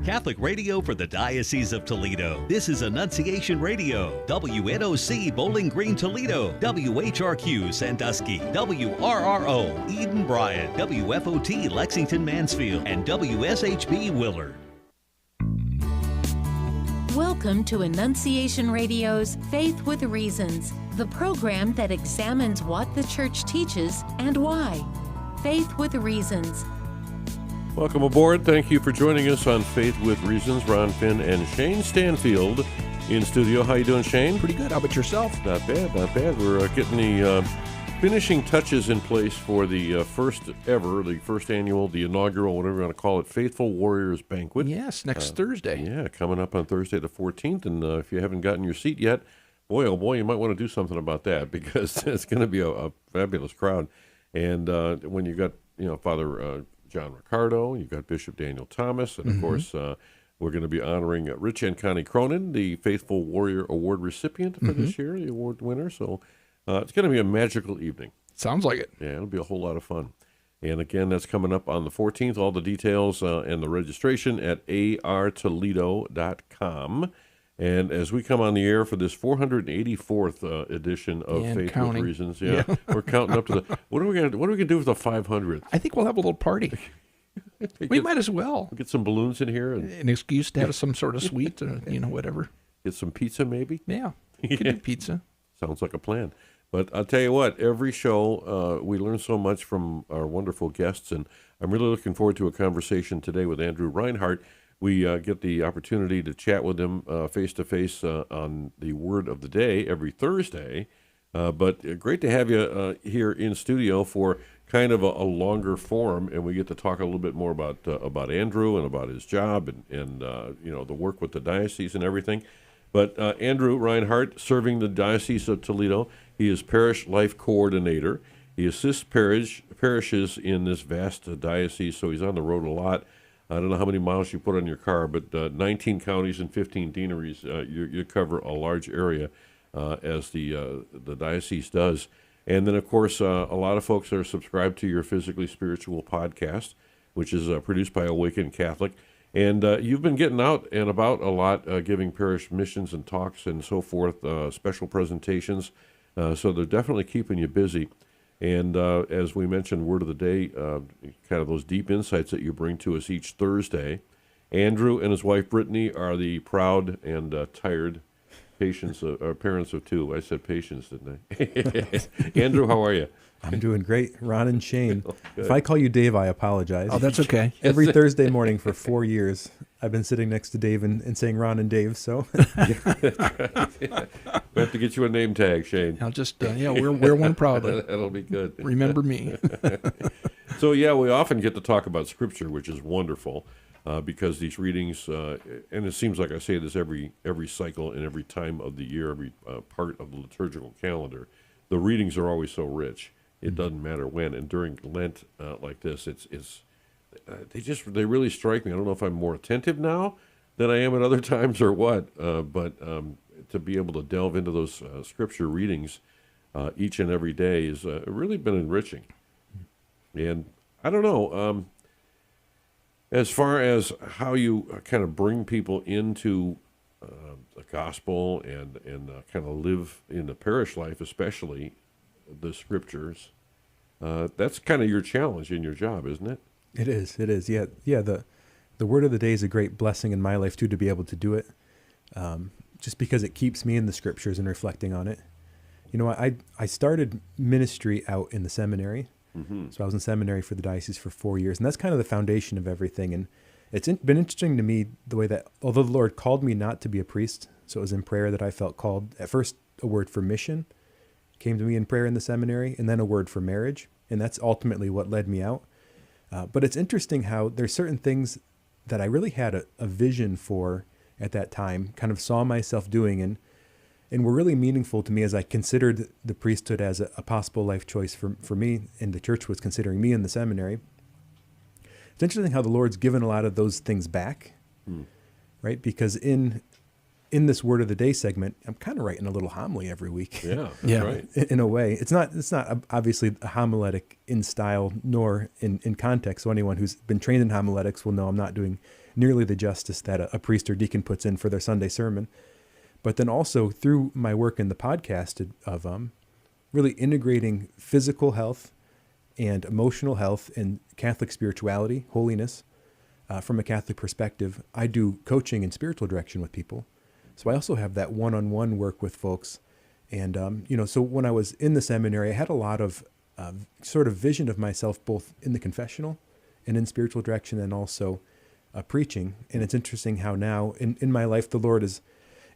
Catholic radio for the Diocese of Toledo. This is Annunciation Radio. WNOC Bowling Green, Toledo. WHRQ Sandusky. WRRO Eden Bryan. WFOT Lexington Mansfield. And WSHB Willard. Welcome to Annunciation Radio's Faith with Reasons, the program that examines what the Church teaches and why. Faith with Reasons. Welcome aboard. Thank you for joining us on Faith with Reasons. Ron Finn and Shayne Stanfield in studio. How you doing, Shayne? Pretty good. How about yourself? Not bad, not bad. We're getting the finishing touches in place for the first annual, the inaugural, whatever you want to call it, Faithful Warriors Banquet. Yes, next Thursday. Yeah, coming up on Thursday the 14th. And if you haven't gotten your seat yet, boy, oh boy, you might want to do something about that because it's going to be a fabulous crowd. And when you got, Father John Ricardo, you've got Bishop Daniel Thomas, and of course, we're going to be honoring Rich and Connie Cronin, the Faithful Warrior Award recipient for this year, the award winner. So it's going to be a magical evening. Sounds like it. Yeah, it'll be a whole lot of fun. And again, that's coming up on the 14th. All the details and the registration at artoledo.com. And as we come on the air for this 484th edition of Faith with Reasons, we're counting up to the. What are we gonna do for the 500th? I think we'll have a little party. We might as well get some balloons in here and an excuse to have some sort of sweet, whatever. Get some pizza, maybe. Yeah, could do pizza. Sounds like a plan. But I'll tell you what, every show we learn so much from our wonderful guests, and I'm really looking forward to a conversation today with Andrew Reinhart. We get the opportunity to chat with him face-to-face on the Word of the Day every Thursday. But great to have you here in studio for kind of a longer forum, and we get to talk a little bit more about Andrew and about his job and the work with the diocese and everything. But Andrew Reinhart, serving the Diocese of Toledo, he is Parish Life Coordinator. He assists parishes in this vast diocese, so he's on the road a lot. I don't know how many miles you put on your car, but 19 counties and 15 deaneries, you cover a large area as the diocese does. And then, of course, a lot of folks are subscribed to your Physically Spiritual podcast, which is produced by Awakened Catholic. And you've been getting out and about a lot, giving parish missions and talks and so forth, special presentations. So they're definitely keeping you busy. And as we mentioned, Word of the Day, kind of those deep insights that you bring to us each Thursday. Andrew and his wife Brittany are the proud and tired parents of two. I said patients, didn't I? Andrew, how are you? I'm doing great. Ron and Shayne. If I call you Dave, I apologize. Oh, that's okay. Every Thursday morning for 4 years, I've been sitting next to Dave and saying Ron and Dave, so. We have to get you a name tag, Shayne. I'll just, wear one proudly. That'll be good. Remember me. So, we often get to talk about Scripture, which is wonderful, because these readings, and it seems like I say this every cycle and every time of the year, every part of the liturgical calendar, the readings are always so rich. It doesn't matter when, and during Lent like this, they really strike me. I don't know if I'm more attentive now than I am at other times or what, but to be able to delve into those Scripture readings each and every day has really been enriching. And I don't know, as far as how you kind of bring people into the gospel and kind of live in the parish life, especially the Scriptures, that's kind of your challenge in your job, isn't it? It is. Yeah. The Word of the Day is a great blessing in my life too, to be able to do it, just because it keeps me in the Scriptures and reflecting on it. I started ministry out in the seminary, so I was in seminary for the diocese for 4 years, and that's kind of the foundation of everything. And it's been interesting to me the way that, although the Lord called me not to be a priest, so it was in prayer that I felt called. At first, a word for mission came to me in prayer in the seminary, and then a word for marriage, and that's ultimately what led me out. But it's interesting how there's certain things that I really had a vision for at that time, kind of saw myself doing, and were really meaningful to me as I considered the priesthood as a possible life choice for me, and the church was considering me in the seminary. It's interesting how the Lord's given a lot of those things back, right? Because in in this Word of the Day segment, I'm kind of writing a little homily every week. Yeah, Yeah. right. In a way, it's not obviously a homiletic in style nor in context. So anyone who's been trained in homiletics will know I'm not doing nearly the justice that a priest or deacon puts in for their Sunday sermon. But then also through my work in the podcast of really integrating physical health and emotional health and Catholic spirituality, holiness, from a Catholic perspective, I do coaching and spiritual direction with people. So I also have that one-on-one work with folks. And, so when I was in the seminary, I had a lot of sort of vision of myself, both in the confessional and in spiritual direction and also preaching. And it's interesting how now in my life, the Lord has,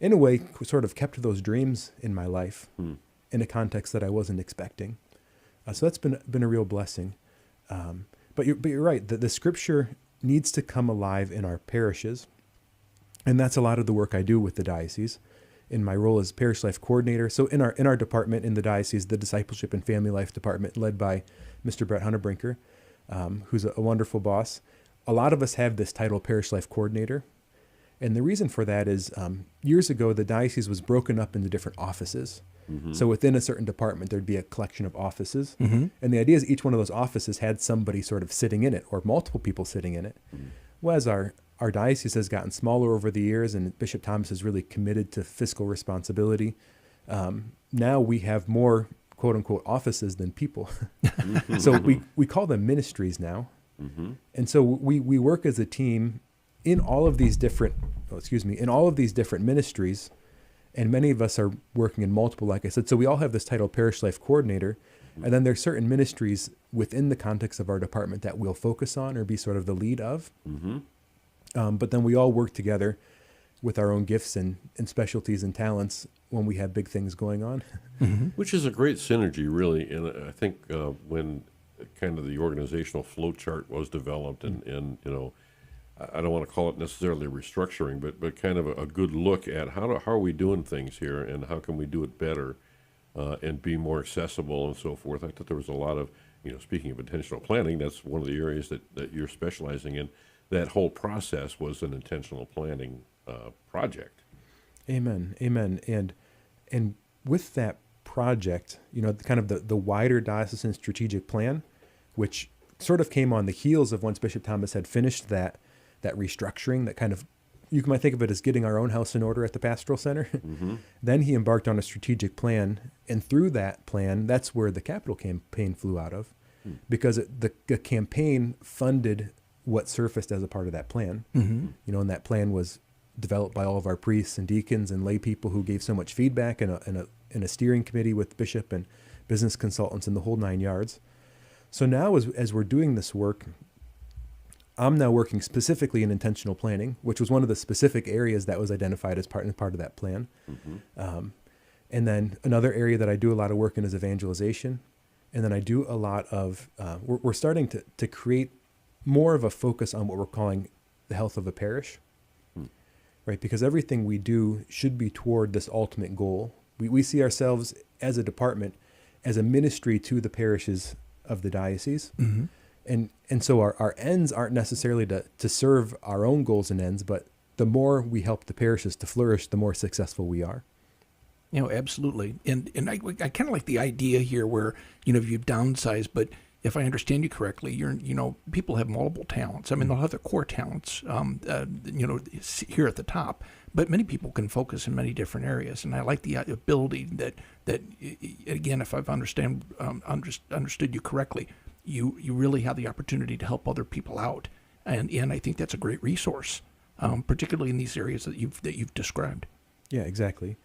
in a way, sort of kept those dreams in my life in a context that I wasn't expecting. So that's been a real blessing. But you're right, the Scripture needs to come alive in our parishes. And that's a lot of the work I do with the diocese in my role as Parish Life Coordinator. So in our department in the diocese, the Discipleship and Family Life Department, led by Mr. Brett Hunnebrinker, who's a wonderful boss. A lot of us have this title, Parish Life Coordinator. And the reason for that is years ago, the diocese was broken up into different offices. Mm-hmm. So within a certain department, there'd be a collection of offices. Mm-hmm. And the idea is each one of those offices had somebody sort of sitting in it or multiple people sitting in it. Mm-hmm. Whereas our diocese has gotten smaller over the years, and Bishop Thomas is really committed to fiscal responsibility. Now we have more quote unquote offices than people. Mm-hmm. So we call them ministries now. Mm-hmm. And so we work as a team in all of these different ministries, and many of us are working in multiple, like I said. So we all have this title, Parish Life Coordinator, and then there's certain ministries within the context of our department that we'll focus on or be sort of the lead of. Mm-hmm. But then we all work together with our own gifts and specialties and talents when we have big things going on. Mm-hmm. Which is a great synergy, really. And I think when kind of the organizational flow chart was developed and I don't want to call it necessarily restructuring, but kind of a good look at how are we doing things here and how can we do it better and be more accessible and so forth. I thought there was a lot of, speaking of intentional planning, that's one of the areas that you're specializing in. That whole process was an intentional planning project. Amen. And with that project, kind of the wider diocesan strategic plan, which sort of came on the heels of once Bishop Thomas had finished that restructuring, that kind of, you might think of it as getting our own house in order at the pastoral center. Mm-hmm. Then he embarked on a strategic plan, and through that plan, that's where the capital campaign flew out of, because the campaign funded what surfaced as a part of that plan. Mm-hmm. And that plan was developed by all of our priests and deacons and lay people who gave so much feedback in a steering committee with bishop and business consultants and the whole 9 yards. So now as we're doing this work, I'm now working specifically in intentional planning, which was one of the specific areas that was identified as part of that plan. Mm-hmm. And then another area that I do a lot of work in is evangelization. And then I do a lot of, we're starting to create more of a focus on what we're calling the health of a parish, right? Because everything we do should be toward this ultimate goal. We see ourselves as a department, as a ministry to the parishes of the diocese. Mm-hmm. And so our ends aren't necessarily to serve our own goals and ends, but the more we help the parishes to flourish, the more successful we are. Absolutely. And I kind of like the idea here where, you've downsized, but if I understand you correctly, people have multiple talents. I mean, they'll have their core talents, here at the top, but many people can focus in many different areas. And I like the ability that again, if I've understood you correctly, you really have the opportunity to help other people out. And I think that's a great resource, particularly in these areas that you've described. Yeah, exactly.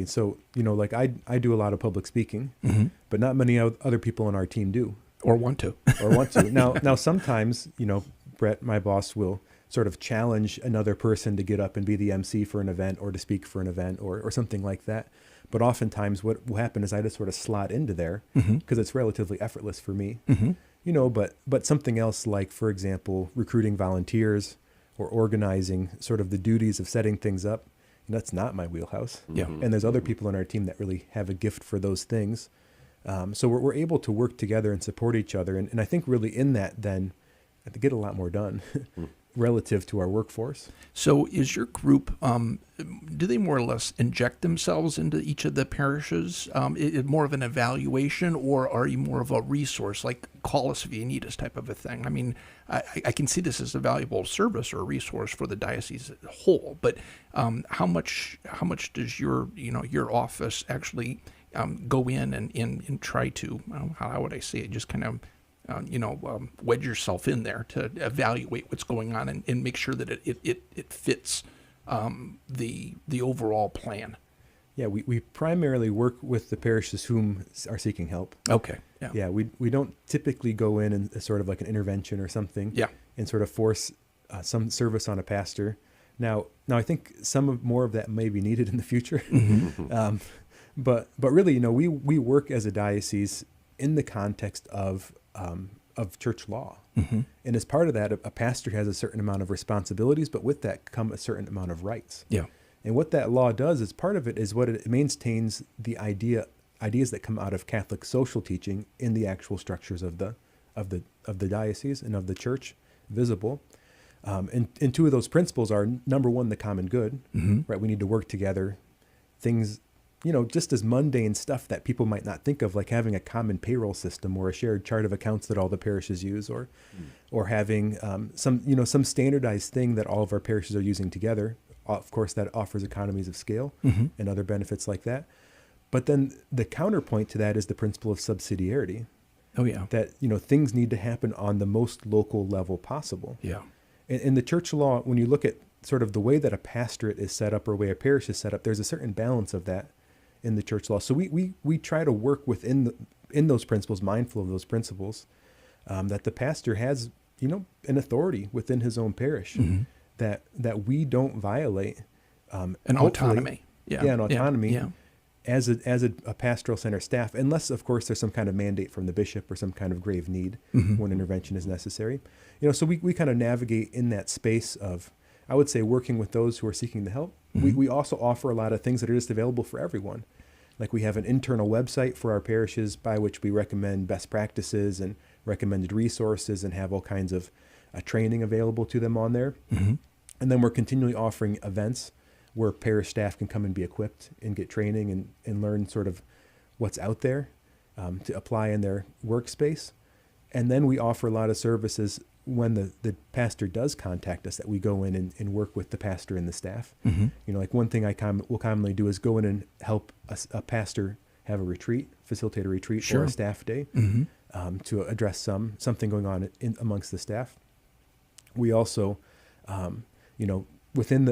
So, like I do a lot of public speaking, mm-hmm. but not many other people on our team do. Or want to. Now sometimes, Brett, my boss, will sort of challenge another person to get up and be the MC for an event or to speak for an event or something like that. But oftentimes what will happen is I just sort of slot into there because it's relatively effortless for me. Mm-hmm. But something else like, for example, recruiting volunteers or organizing sort of the duties of setting things up, that's not my wheelhouse. Yeah. And there's other people on our team that really have a gift for those things. So we're able to work together and support each other. And I think really in that then I get a lot more done. relative to our workforce. So is your group, do they more or less inject themselves into each of the parishes? More of an evaluation, or are you more of a resource, like call us if you need us type of a thing? I mean, I can see this as a valuable service or a resource for the diocese as a whole, but how much does your office actually go in and try to, how would I say it, just kind of wedge yourself in there to evaluate what's going on and make sure that it fits the overall plan? Yeah, we primarily work with the parishes whom are seeking help. Okay. Yeah, we don't typically go in and sort of like an intervention or something. Yeah. And sort of force some service on a pastor. Now I think more of that may be needed in the future. Mm-hmm. But really, we work as a diocese in the context of church law. Mm-hmm. And as part of that, a pastor has a certain amount of responsibilities, but with that come a certain amount of rights. Yeah. And what that law does is part of it is what it maintains the ideas that come out of Catholic social teaching in the actual structures of the diocese and of the church visible. And two of those principles are, number one, the common good, Mm-hmm. right? We need to work together. Things, just as mundane stuff that people might not think of, like having a common payroll system or a shared chart of accounts that all the parishes use, or having some standardized thing that all of our parishes are using together. Of course, that offers economies of scale Mm-hmm. and other benefits like that. But then the counterpoint to that is the principle of subsidiarity. Oh, yeah. That, things need to happen on the most local level possible. Yeah. In the church law, when you look at sort of the way that a pastorate is set up or way a parish is set up, there's a certain balance of that in the church law. So we try to work in those principles, mindful of those principles, that the pastor has, an authority within his own parish, Mm-hmm. that we don't violate. An autonomy. Yeah. Yeah, an autonomy. Yeah. As a pastoral center staff, unless, of course, there's some kind of mandate from the bishop or some kind of grave need Mm-hmm. when intervention is necessary. So we kind of navigate in that space of, I would say, working with those who are seeking the help. Mm-hmm. We also offer a lot of things that are just available for everyone. Like we have an internal website for our parishes by which we recommend best practices and recommended resources and have all kinds of training available to them on there. Mm-hmm. And then we're continually offering events where parish staff can come and be equipped and get training and learn sort of what's out there to apply in their workspace. And then we offer a lot of services when the pastor does contact us, that we go in and work with the pastor and the staff. Mm-hmm. Like one thing I will commonly do is go in and help a pastor have a retreat, facilitate a retreat Sure. or a staff day Mm-hmm. to address something going on amongst the staff. We also, within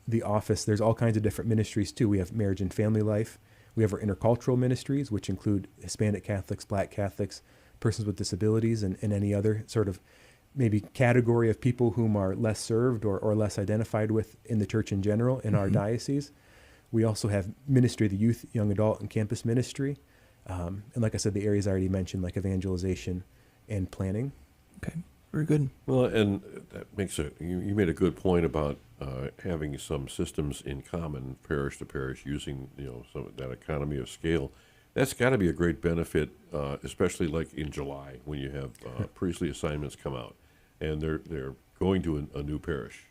the office, there's all kinds of different ministries too. We have marriage and family life. We have our intercultural ministries, which include Hispanic Catholics, Black Catholics, persons with disabilities, and any other sort of maybe category of people whom are less served or less identified with in the church in general in our diocese. We also have ministry of the youth, young adult, and campus ministry. And like I said, the areas I already mentioned, like evangelization and planning. Okay. Very good. Well, and that makes you made a good point about having some systems in common, parish to parish, using some of that economy of scale. That's got to be a great benefit, especially like in July when you have priestly assignments come out, and they're going to a new parish,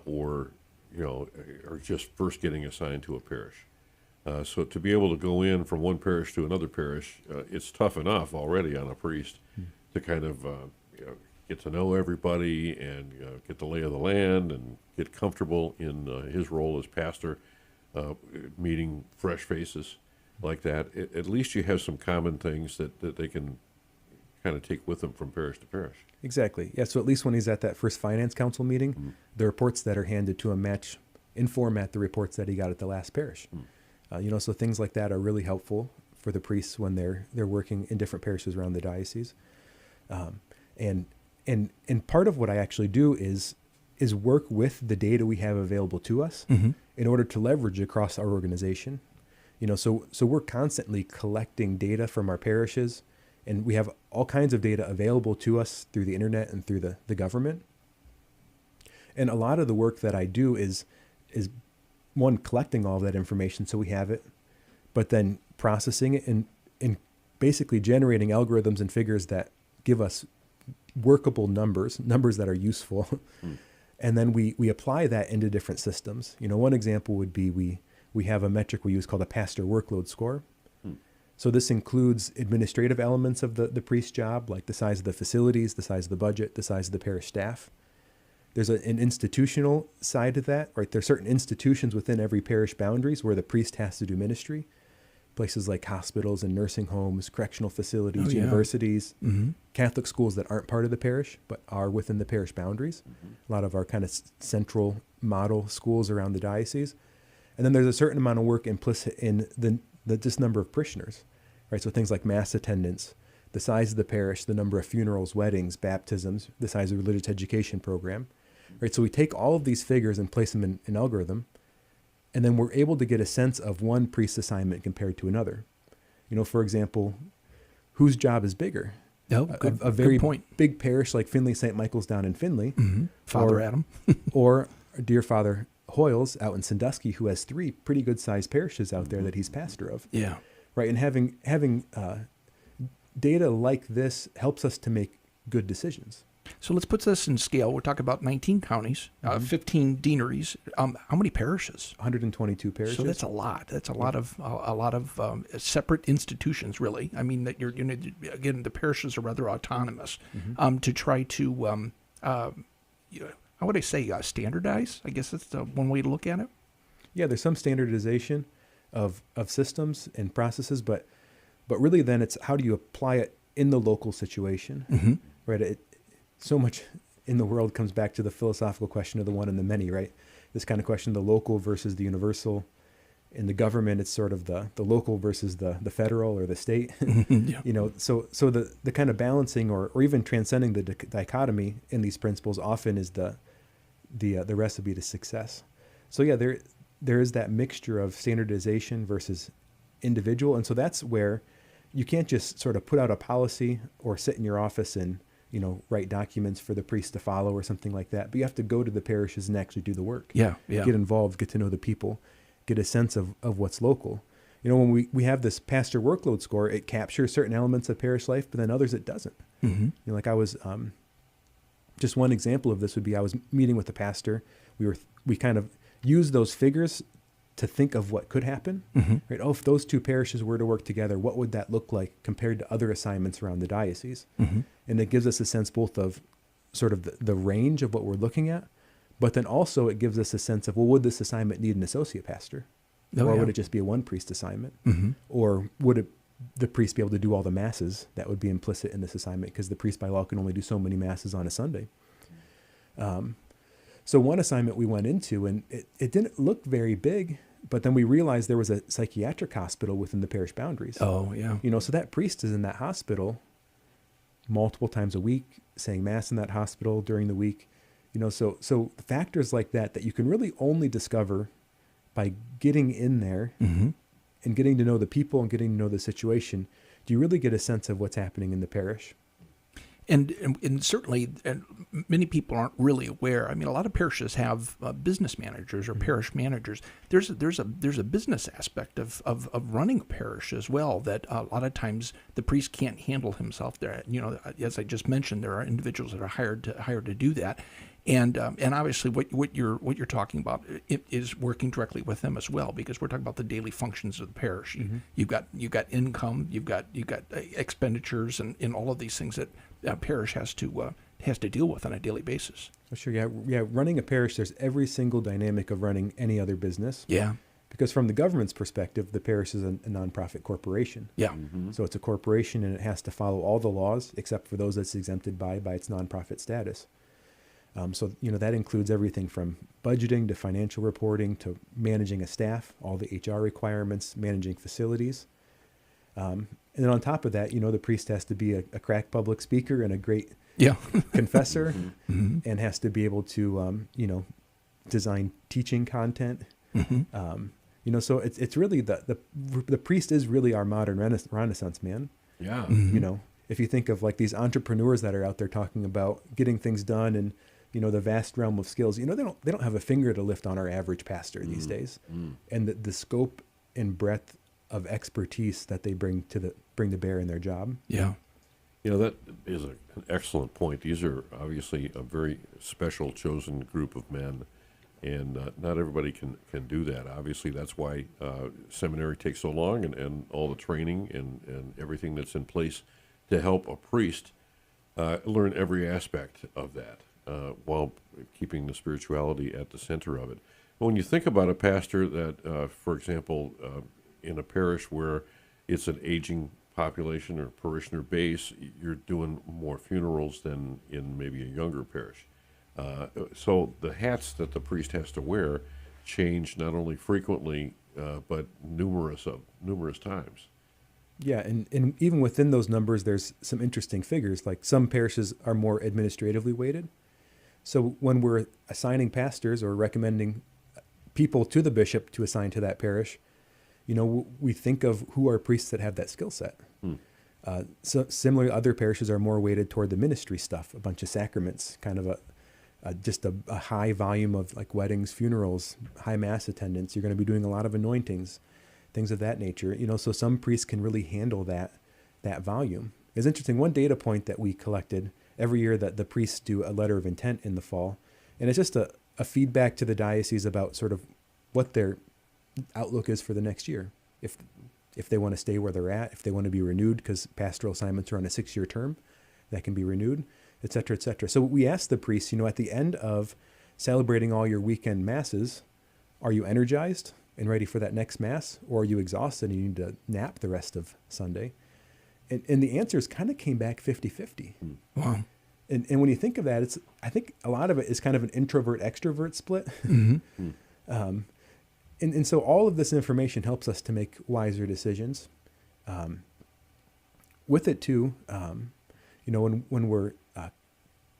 or are just first getting assigned to a parish. So to be able to go in from one parish to another parish, it's tough enough already on a priest to kind of get to know everybody and get the lay of the land and get comfortable in his role as pastor, meeting fresh faces like that. At least you have some common things that they can kind of take with them from parish to parish. Exactly. Yeah. So at least when he's at that first finance council meeting, the reports that are handed to him match in format the reports that he got at the last parish. So things like that are really helpful for the priests when they're working in different parishes around the diocese. And part of what I actually do is work with the data we have available to us in order to leverage across our organization. So we're constantly collecting data from our parishes, and we have all kinds of data available to us through the internet and through the government. And a lot of the work that I do is one, collecting all of that information so we have it, but then processing it and basically generating algorithms and figures that give us workable numbers that are useful. And then we apply that into different systems. One example would be we have a metric we use called a pastor workload score. So this includes administrative elements of the priest's job, like the size of the facilities, the size of the budget, the size of the parish staff. There's an institutional side to that, right? There's certain institutions within every parish boundaries where the priest has to do ministry. Places like hospitals and nursing homes, correctional facilities, universities, Catholic schools that aren't part of the parish but are within the parish boundaries. A lot of our kind of central model schools around the diocese. And then there's a certain amount of work implicit in the just number of parishioners, right? So things like mass attendance, the size of the parish, the number of funerals, weddings, baptisms, the size of the religious education program, right? So we take all of these figures and place them in an algorithm, and then we're able to get a sense of one priest's assignment compared to another. For example, whose job is bigger? A very big parish like Finley St. Michael's down in Finley, Father Adam, or dear Father Hoyles out in Sandusky, who has 3 pretty good sized parishes out there that he's pastor of. Yeah, right. And having data like this helps us to make good decisions. So let's put this in scale. We're talking about 19 counties, 15 deaneries. How many parishes? 122 parishes. So that's a lot. That's a lot of separate institutions, really. I mean, that again, the parishes are rather autonomous to try to, how would I say, standardize? I guess that's one way to look at it. Yeah, there's some standardization of systems and processes, but really then it's how do you apply it in the local situation, right? So much in the world comes back to the philosophical question of the one and the many, right? This kind of question, the local versus the universal. In the government, it's sort of the local versus the federal or the state. So the kind of balancing or even transcending the dichotomy in these principles often is the recipe to success. So yeah, there is that mixture of standardization versus individual. And so that's where you can't just sort of put out a policy or sit in your office and write documents for the priest to follow or something like that. But you have to go to the parishes and actually do the work. Yeah. Get involved, get to know the people, get a sense of what's local. When we have this pastor workload score, it captures certain elements of parish life, but then others it doesn't. Like I was, just one example of this would be I was meeting with a pastor. We kind of used those figures to think of what could happen, right? Oh, if those 2 parishes were to work together, what would that look like compared to other assignments around the diocese? And it gives us a sense both of sort of the range of what we're looking at, but then also it gives us a sense of, well, would this assignment need an associate pastor? Would it just be a one priest assignment? Or would the priest be able to do all the masses that would be implicit in this assignment? Because the priest by law can only do so many masses on a Sunday. So one assignment we went into, and it didn't look very big, but then we realized there was a psychiatric hospital within the parish boundaries. Oh, yeah. So that priest is in that hospital multiple times a week, saying mass in that hospital during the week. So factors like that you can really only discover by getting in there and getting to know the people and getting to know the situation. Do you really get a sense of what's happening in the parish? And certainly, many people aren't really aware. I mean, a lot of parishes have business managers or parish managers. There's a business aspect of running a parish as well that a lot of times the priest can't handle himself. There, as I just mentioned, there are individuals that are hired to do that. And obviously, what you're talking about is working directly with them as well, because we're talking about the daily functions of the parish. You've got income, you've got expenditures, and all of these things that a parish has to deal with on a daily basis. Oh, sure, yeah. Running a parish, there's every single dynamic of running any other business. Yeah. Because from the government's perspective, the parish is a nonprofit corporation. Yeah. So it's a corporation, and it has to follow all the laws except for those that's exempted by its nonprofit status. So that includes everything from budgeting to financial reporting to managing a staff, all the HR requirements, managing facilities. And then on top of that, the priest has to be a crack public speaker and a great confessor, and has to be able to, design teaching content. So it's really the priest is really our modern Renaissance man. Yeah. If you think of like these entrepreneurs that are out there talking about getting things done and the vast realm of skills, they don't have a finger to lift on our average pastor these days, and the scope and breadth of expertise that they bring to bear in their job. Yeah. That is an excellent point. These are obviously a very special chosen group of men, and not everybody can do that. Obviously, that's why seminary takes so long, and all the training and everything that's in place to help a priest learn every aspect of that while keeping the spirituality at the center of it. When you think about a pastor that, for example, in a parish where it's an aging population or parishioner base, you're doing more funerals than in maybe a younger parish. So the hats that the priest has to wear change not only frequently, but numerous times. Yeah, and even within those numbers, there's some interesting figures. Like some parishes are more administratively weighted. So when we're assigning pastors or recommending people to the bishop to assign to that parish, we think of who are priests that have that skill set. So similarly, other parishes are more weighted toward the ministry stuff, a bunch of sacraments, kind of just a high volume of like weddings, funerals, high mass attendance. You're going to be doing a lot of anointings, things of that nature. So some priests can really handle that volume. It's interesting. One data point that we collected every year that the priests do a letter of intent in the fall, and it's just a feedback to the diocese about sort of what their outlook is for the next year. If they want to stay where they're at, if they want to be renewed because pastoral assignments are on a 6-year term, that can be renewed, et cetera, et cetera. So we asked the priests, at the end of celebrating all your weekend masses, are you energized and ready for that next mass, or are you exhausted and you need to nap the rest of Sunday? And the answers kind of came back 50-50. Wow. And when you think of that, I think a lot of it is kind of an introvert-extrovert split. Mm-hmm. And so all of this information helps us to make wiser decisions. With it too, when we're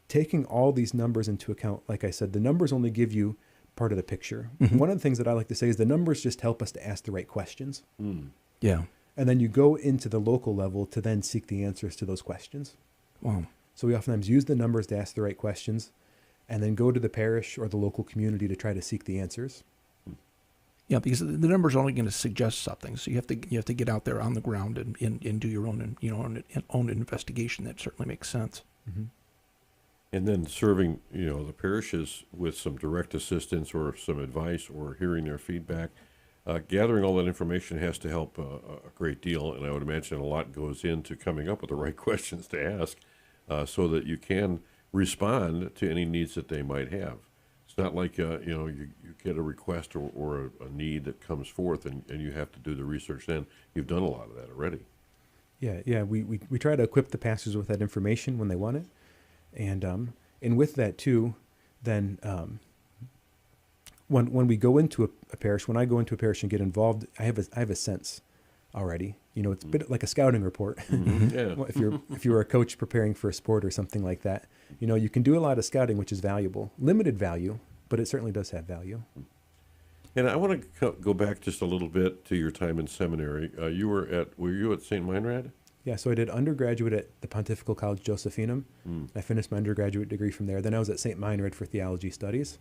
taking all these numbers into account, like I said, the numbers only give you part of the picture. Mm-hmm. One of the things that I like to say is the numbers just help us to ask the right questions. Yeah. And then you go into the local level to then seek the answers to those questions. Wow. So we oftentimes use the numbers to ask the right questions and then go to the parish or the local community to try to seek the answers. Yeah, because the number's only going to suggest something, so you have to get out there on the ground and do your own own investigation. That certainly makes sense. Mm-hmm. And then serving the parishes with some direct assistance or some advice or hearing their feedback, gathering all that information has to help a great deal. And I would imagine a lot goes into coming up with the right questions to ask, so that you can respond to any needs that they might have. It's not like you get a request or a need that comes forth and you have to do the research then. You've done a lot of that already. Yeah. We try to equip the pastors with that information when they want it, and with that too, then when we go into a parish, when I go into a parish and get involved, I have a sense already. It's a bit like a scouting report. Mm-hmm. Yeah. Well, if you were a coach preparing for a sport or something like that, you can do a lot of scouting, which is valuable, limited value, but it certainly does have value. And I want to go back just a little bit to your time in seminary. Were you at St. Meinrad? Yeah, so I did undergraduate at the Pontifical College Josephinum. I finished my undergraduate degree from there. Then I was at St. Meinrad for theology studies,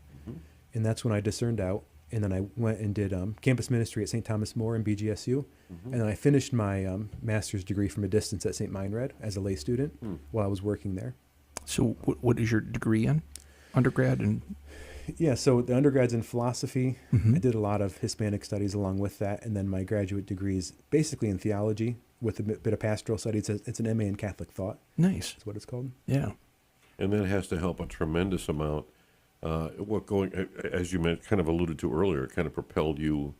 and that's when I discerned out. And then I went and did campus ministry at St. Thomas More in BGSU. And then I finished my master's degree from a distance at St. Meinrad as a lay student while I was working there. So what is your degree in? Undergrad? Yeah, so the undergrad's in philosophy. Mm-hmm. I did a lot of Hispanic studies along with that. And then my graduate degree is basically in theology with a bit of pastoral studies. It's an MA in Catholic thought. Nice. That's what it's called. Yeah. And that has to help a tremendous amount. As you kind of alluded to earlier, it kind of propelled you.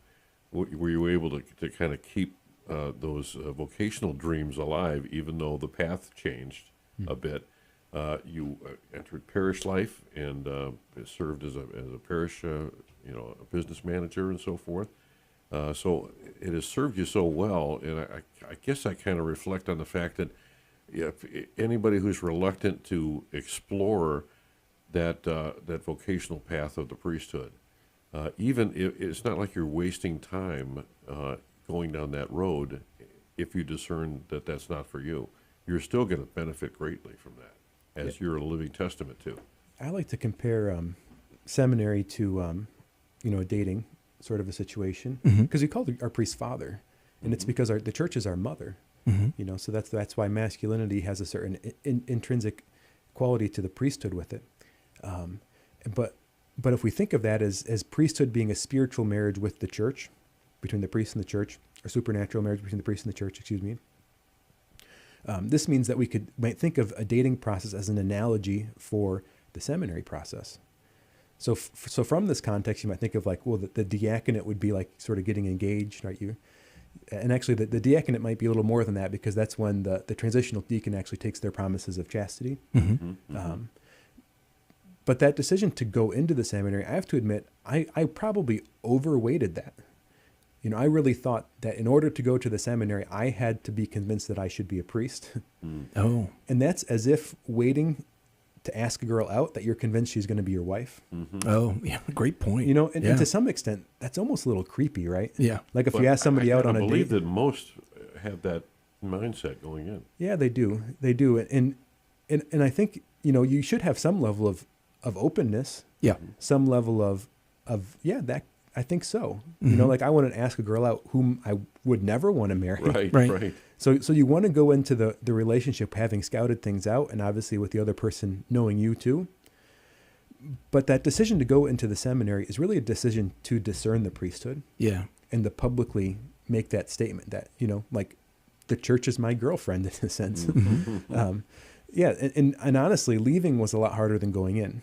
Were you able to kind of keep those vocational dreams alive, even though the path changed a bit? You entered parish life and served as a parish, a business manager and so forth. So it has served you so well, and I guess I kind of reflect on the fact that if anybody who's reluctant to explore that vocational path of the priesthood, even if it's not like you're wasting time going down that road. If you discern that that's not for you, you're still going to benefit greatly from that, as you're a living testament to. I like to compare seminary to, a dating sort of a situation, because we call our priest father, and it's because the church is our mother. You know, so that's why masculinity has a certain intrinsic quality to the priesthood with it. But if we think of that as priesthood being a spiritual marriage with the church, between the priest and the church, or supernatural marriage between the priest and the church, this means that we might think of a dating process as an analogy for the seminary process. So from this context, you might think of like, well, the diaconate would be like sort of getting engaged, right? And actually the diaconate might be a little more than that, because that's when the transitional deacon actually takes their promises of chastity. But that decision to go into the seminary, I have to admit, I probably overweighted that. You know, I really thought that in order to go to the seminary, I had to be convinced that I should be a priest. Oh. And that's as if waiting to ask a girl out that you're convinced she's going to be your wife. Oh, yeah, great point. You know, and to some extent, that's almost a little creepy, right? Yeah. Like if you ask somebody out on a date. I believe that most have that mindset going in. Yeah, they do. They do. And I think, you know, you should have some level of openness. Yeah. Some level of that. I think so. You know, like I want to ask a girl out whom I would never want to marry. Right. So you want to go into the relationship having scouted things out, and obviously with the other person knowing you too. But that decision to go into the seminary is really a decision to discern the priesthood. Yeah. And to publicly make that statement that, you know, like the church is my girlfriend in a sense. And honestly, leaving was a lot harder than going in.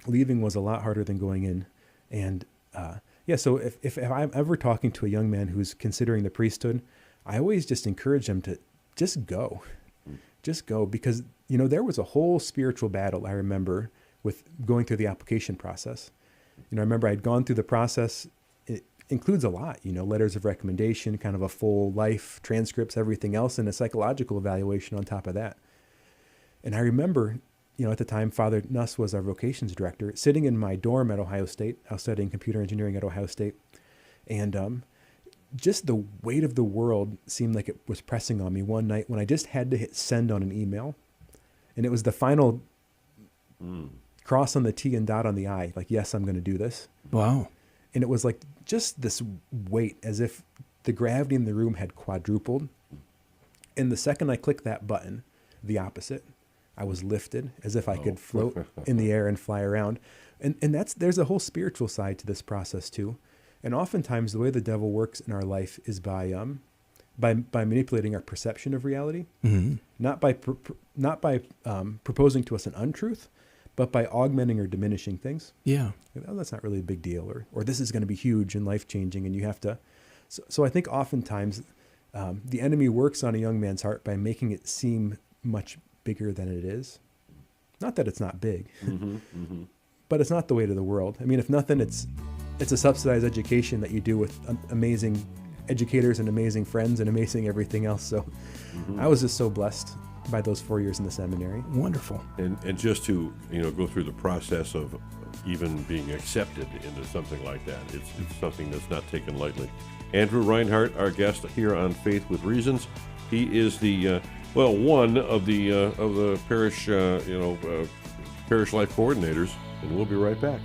Leaving was a lot harder than going in. And so if I'm ever talking to a young man who's considering the priesthood, I always just encourage him to just go. Just go, because, you know, there was a whole spiritual battle, I remember, with going through the application process. You know, I remember I'd gone through the process. It includes a lot, you know, letters of recommendation, kind of a full life, transcripts, everything else, and a psychological evaluation on top of that. And I remember, you know, at the time, Father Nuss was our vocations director, sitting in my dorm at Ohio State. I was studying computer engineering at Ohio State. And just the weight of the world seemed like it was pressing on me one night when I just had to hit send on an email. And it was the final cross on the T and dot on the I, like, yes, I'm going to do this. Wow. And it was like just this weight, as if the gravity in the room had quadrupled. And the second I clicked that button, the opposite, I was lifted as if I could float in the air and fly around. And there's a whole spiritual side to this process too. And oftentimes the way the devil works in our life is by manipulating our perception of reality, not by proposing to us an untruth, but by augmenting or diminishing things. Yeah. Oh, that's not really a big deal, or this is going to be huge and life-changing, and you have to. So I think oftentimes the enemy works on a young man's heart by making it seem much bigger than it is. Not that it's not big, but it's not the weight of the world. I mean, if nothing, it's a subsidized education that you do with amazing educators and amazing friends and amazing everything else. So I was just so blessed by those 4 years in the seminary. Wonderful. And just to, you know, go through the process of even being accepted into something like that, it's something that's not taken lightly. Andrew Reinhart, our guest here on Faith with Reasons. He is the one of the parish Parish Life Coordinators, and we'll be right back.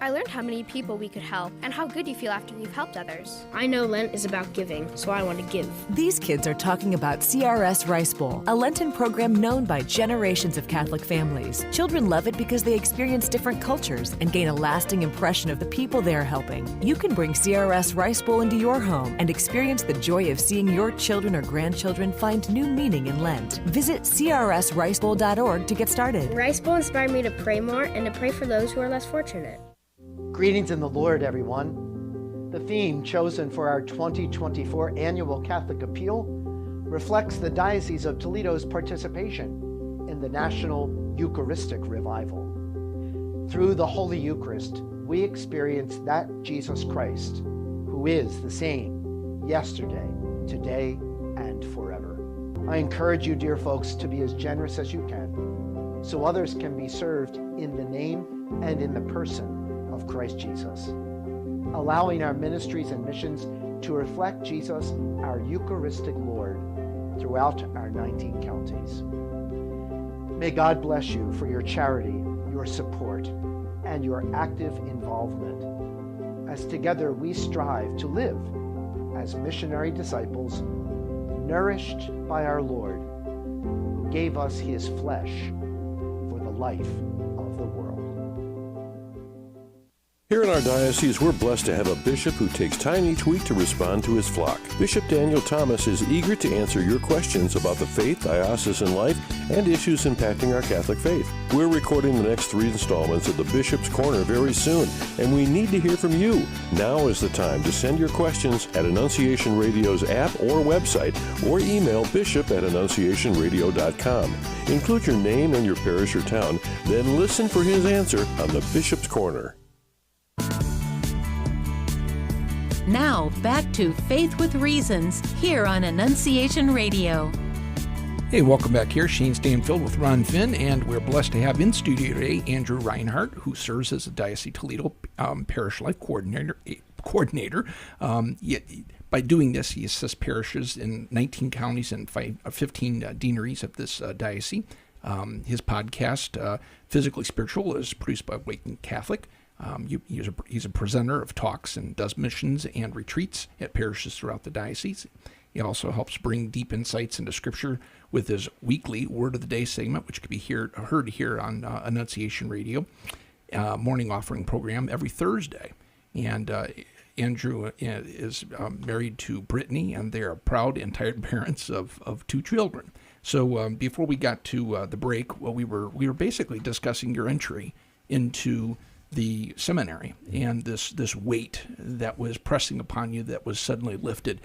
I learned how many people we could help and how good you feel after you've helped others. I know Lent is about giving, so I want to give. These kids are talking about CRS Rice Bowl, a Lenten program known by generations of Catholic families. Children love it because they experience different cultures and gain a lasting impression of the people they are helping. You can bring CRS Rice Bowl into your home and experience the joy of seeing your children or grandchildren find new meaning in Lent. Visit crsricebowl.org to get started. Rice Bowl inspired me to pray more and to pray for those who are less fortunate. Greetings in the Lord, everyone. The theme chosen for our 2024 annual Catholic Appeal reflects the Diocese of Toledo's participation in the National Eucharistic Revival. Through the Holy Eucharist, we experience that Jesus Christ, who is the same yesterday, today, and forever. I encourage you, dear folks, to be as generous as you can, so others can be served in the name and in the person of Christ Jesus, allowing our ministries and missions to reflect Jesus, our Eucharistic Lord, throughout our 19 counties. May God bless you for your charity, your support, and your active involvement, as together we strive to live as missionary disciples nourished by our Lord, who gave us his flesh for the life of the world. Here in our diocese, we're blessed to have a bishop who takes time each week to respond to his flock. Bishop Daniel Thomas is eager to answer your questions about the faith, diocesan life, and issues impacting our Catholic faith. We're recording the next 3 installments of the Bishop's Corner very soon, and we need to hear from you. Now is the time to send your questions at Annunciation Radio's app or website, or email bishop@annunciationradio.com. Include your name and your parish or town, then listen for his answer on the Bishop's Corner. Now, back to Faith with Reasons here on Annunciation Radio. Hey, welcome back here. Shayne Stanfield with Ron Finn, and we're blessed to have in studio today Andrew Reinhart, who serves as the Diocese of Toledo Parish Life Coordinator. By doing this, he assists parishes in 19 counties and 15 deaneries of this diocese. His podcast, Physically Spiritual, is produced by Awakened Catholic. He's a presenter of talks and does missions and retreats at parishes throughout the diocese. He also helps bring deep insights into Scripture with his weekly Word of the Day segment, which can be heard here on Annunciation Radio, morning offering program every Thursday. And Andrew is married to Brittany, and they are proud and tired parents of 2 children. So before we got to the break, well, we were basically discussing your entry into the seminary and this weight that was pressing upon you that was suddenly lifted.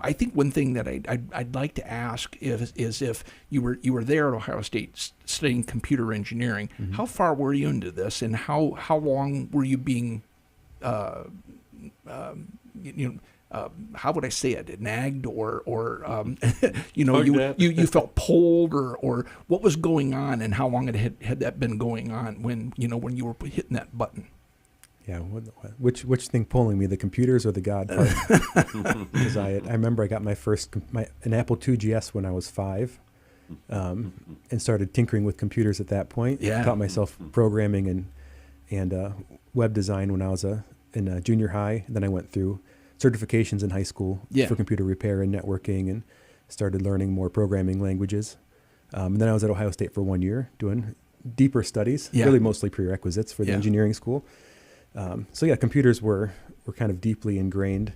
I think one thing that I'd like to ask is if you were there at Ohio State studying computer engineering, mm-hmm. How far were you into this, and how long were you being how would I say it? Nagged or you felt pulled or what was going on, and how long had that been going on when you were hitting that button? Yeah, which thing pulling me, the computers or the God part? Because I remember I got my first an Apple II GS when I was 5, and started tinkering with computers at that point. Yeah, taught myself programming and web design when I was in junior high. And then I went through certifications in high school for computer repair and networking, and started learning more programming languages. And then I was at Ohio State for 1 year doing deeper studies, really mostly prerequisites for the engineering school. So computers were kind of deeply ingrained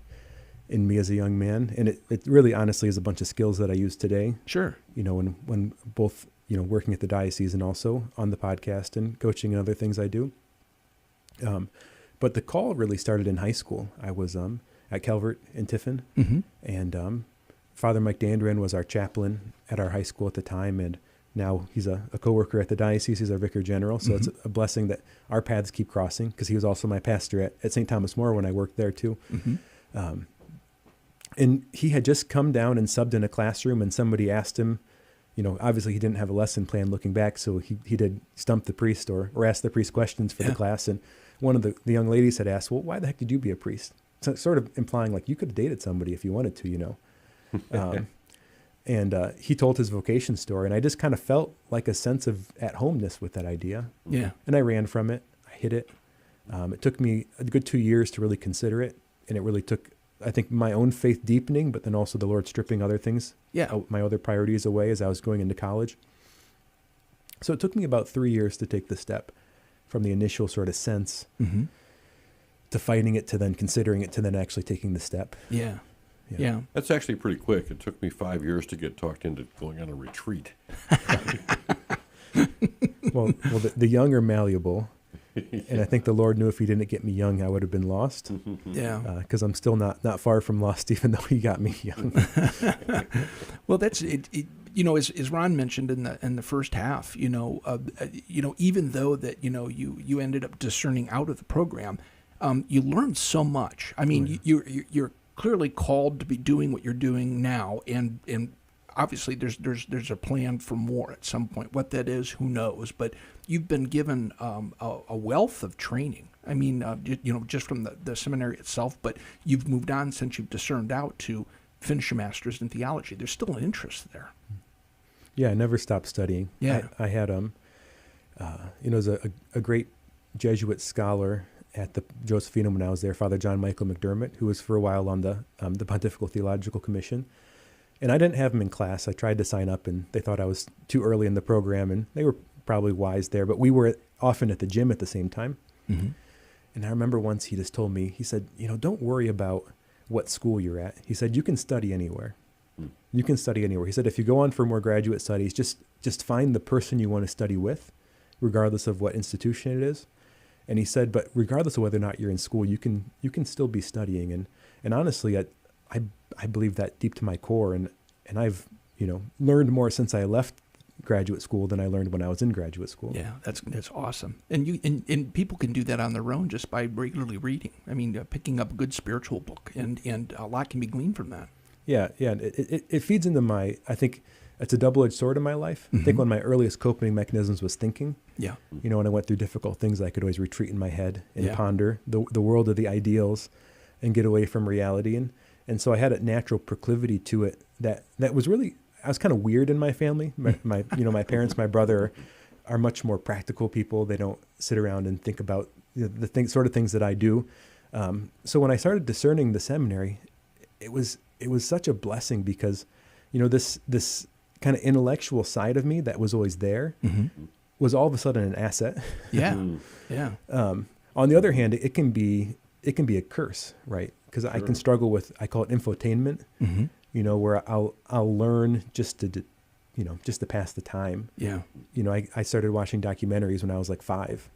in me as a young man, and it really honestly is a bunch of skills that I use today. Sure. When both, working at the diocese and also on the podcast and coaching and other things I do. But the call really started in high school. I was at Calvert in Tiffin, mm-hmm. and Father Mike Dandrin was our chaplain at our high school at the time, and now he's a co-worker at the diocese. He's our vicar general, so mm-hmm. It's a blessing that our paths keep crossing, because he was also my pastor at St. Thomas More when I worked there too. Mm-hmm. And he had just come down and subbed in a classroom, and somebody asked him, obviously he didn't have a lesson plan looking back, so he did stump the priest or ask the priest questions for the class, and one of the young ladies had asked, well, why the heck did you be a priest? So sort of implying like you could have dated somebody if you wanted to, And he told his vocation story, and I just kind of felt like a sense of at-homeness with that idea. Yeah. And I ran from it. I hit it. It took me a good 2 years to really consider it, and it really took, I think, my own faith deepening, but then also the Lord stripping other things, my other priorities away as I was going into college. So it took me about 3 years to take the step from the initial sort of sense mm-hmm. to fighting it, to then considering it, to then actually taking the step. Yeah. That's actually pretty quick. It took me 5 years to get talked into going on a retreat. well, the young are malleable, and I think the Lord knew if he didn't get me young, I would have been lost. Yeah. Because I'm still not far from lost, even though he got me young. Well, that's it. As Ron mentioned in the first half, even though that you ended up discerning out of the program, you learned so much. I mean, you're clearly called to be doing what you're doing now, and obviously there's a plan for more at some point. What that is, who knows? But you've been given a wealth of training. I mean, just from the seminary itself, but you've moved on since you've discerned out to finish your master's in theology. There's still an interest there. Yeah, I never stopped studying. Yeah. I had was a great Jesuit scholar at the Josephinum when I was there, Father John Michael McDermott, who was for a while on the Pontifical Theological Commission. And I didn't have them in class. I tried to sign up, and they thought I was too early in the program, and they were probably wise there. But we were often at the gym at the same time. Mm-hmm. And I remember once he just told me, he said, don't worry about what school you're at. He said, you can study anywhere. You can study anywhere. He said, if you go on for more graduate studies, just find the person you want to study with, regardless of what institution it is. And he said, but regardless of whether or not you're in school, you can still be studying. And honestly, I believe that deep to my core. And I've, learned more since I left graduate school than I learned when I was in graduate school. Yeah, that's awesome. And people can do that on their own just by regularly reading. I mean, picking up a good spiritual book, and a lot can be gleaned from that. Yeah. It feeds into I think it's a double-edged sword in my life. I think one of my earliest coping mechanisms was thinking. Yeah. When I went through difficult things, I could always retreat in my head and Yeah. ponder the world of the ideals and get away from reality. And so I had a natural proclivity to it that was really, I was kind of weird in my family. My my parents, my brother are much more practical people. They don't sit around and think about the things that I do. So when I started discerning the seminary, it was such a blessing because, this kind of intellectual side of me that was always there was all of a sudden an asset. Yeah. Yeah. On the other hand, it can be a curse, right? Because I can struggle with, I call it infotainment, where I'll learn just to pass the time. Yeah. I started watching documentaries when I was like 5.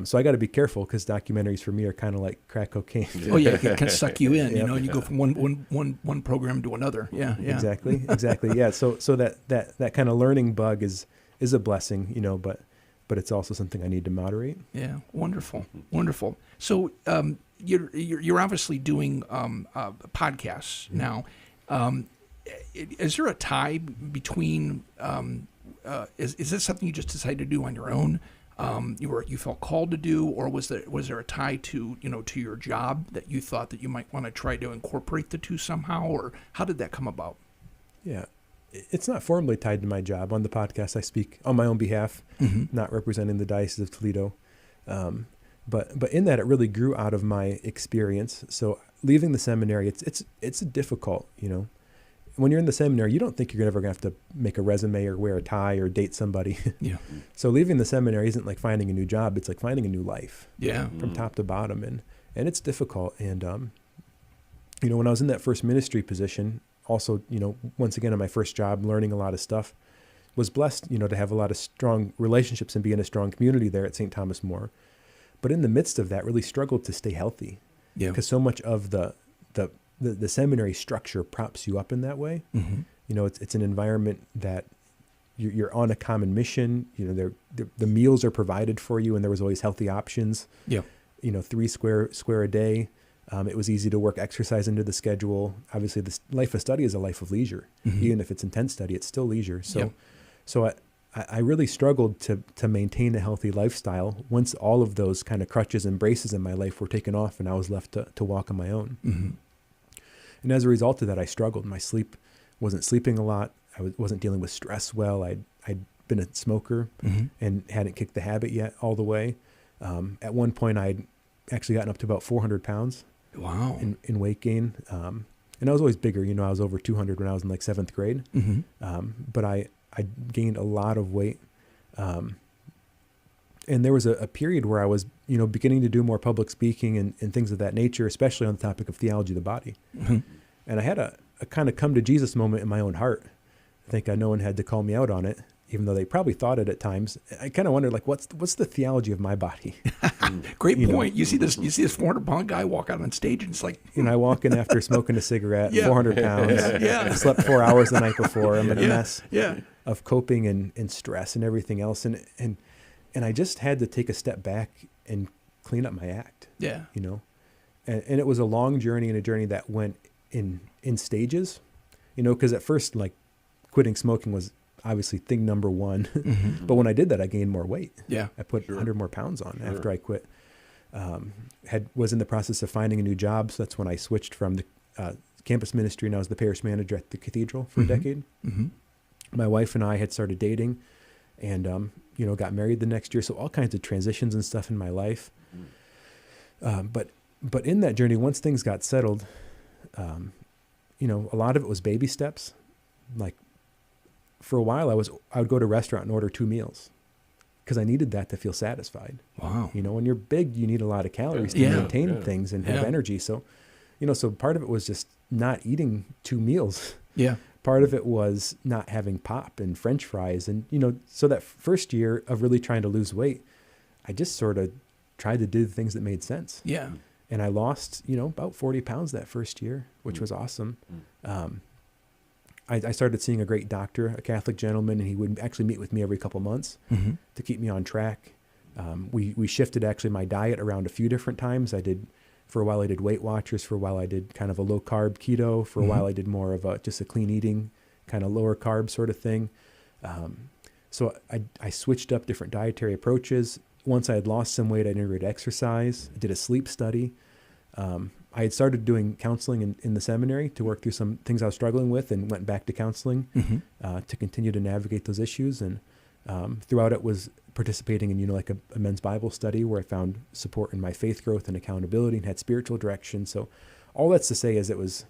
So I got to be careful because documentaries for me are kind of like crack cocaine. Oh yeah, it can kind of suck you in, and you go from one program to another. Yeah. Exactly. Yeah. So that kind of learning bug is a blessing, but it's also something I need to moderate. Yeah. Wonderful. So you're obviously doing podcasts now. Is there a tie between? Is this something you just decided to do on your own? You felt called to do, or was there a tie to to your job that you thought that you might want to try to incorporate the two somehow, or how did that come about? Yeah, it's not formally tied to my job. On the podcast, I speak on my own behalf, not representing the Diocese of Toledo, but in that it really grew out of my experience. So leaving the seminary, it's difficult, When you're in the seminary, you don't think you're ever going to have to make a resume or wear a tie or date somebody. Yeah. So leaving the seminary isn't like finding a new job. It's like finding a new life. Yeah. From top to bottom. And it's difficult. And, when I was in that first ministry position, also, once again, in my first job, learning a lot of stuff, was blessed, to have a lot of strong relationships and be in a strong community there at St. Thomas More. But in the midst of that, really struggled to stay healthy. Yeah. Because so much of the seminary structure props you up in that way. It's an environment that you're on a common mission. The meals are provided for you, and there was always healthy options. Yeah. 3 square a day. It was easy to work exercise into the schedule. Obviously, this life of study is a life of leisure. Even if it's intense study, it's still leisure. So I really struggled to maintain a healthy lifestyle once all of those kind of crutches and braces in my life were taken off, and I was left to walk on my own. And as a result of that, I struggled. My sleep wasn't sleeping a lot. I wasn't dealing with stress well. I'd been a smoker and hadn't kicked the habit yet all the way. At one point, I'd actually gotten up to about 400 pounds. Wow. In weight gain. And I was always bigger. I was over 200 when I was in like 7th grade. But I gained a lot of weight. And there was a period where I was, beginning to do more public speaking and things of that nature, especially on the topic of theology of the body. And I had a kind of come to Jesus moment in my own heart. Thank God no one had to call me out on it, even though they probably thought it at times. I kind of wondered, like, what's the theology of my body? Great point. You see this 400-pound guy walk out on stage, and it's like, I walk in after smoking a cigarette, 400 pounds. I slept 4 hours the night before. I'm in a mess of coping and stress and everything else. And I just had to take a step back and clean up my act. Yeah. And it was a long journey, and a journey that went in stages, because at first, like, quitting smoking was obviously thing number one. But when I did that, I gained more weight. Yeah. I put 100 more pounds on after I quit. Was in the process of finding a new job. So that's when I switched from the campus ministry, and I was the parish manager at the cathedral for a decade. My wife and I had started dating, and got married the next year. So all kinds of transitions and stuff in my life. But in that journey, once things got settled, a lot of it was baby steps. like for a while I would go to a restaurant and order 2 meals because I needed that to feel satisfied. Wow. You know, when you're big, you need a lot of calories to maintain things and have energy. So, you know, so part of it was just not eating 2 meals. Yeah. Part of it was not having pop and French fries. And, you know, so that first year of really trying to lose weight, I just sort of tried to do the things that made sense. Yeah. And I lost, you know, about 40 pounds that first year, which was awesome. I started seeing a great doctor, a Catholic gentleman, and he would actually meet with me every couple months to keep me on track. We shifted actually my diet around a few different times. For a while I did Weight Watchers. For a while I did kind of a low carb keto. For a while I did more of just a clean eating, kind of lower carb sort of thing. So I switched up different dietary approaches. Once I had lost some weight, I integrated exercise. I did a sleep study. I had started doing counseling in the seminary to work through some things I was struggling with, and went back to counseling to continue to navigate those issues. And throughout it was participating in, you know, like a men's Bible study where I found support in my faith growth and accountability and had spiritual direction. So all that's to say is it was,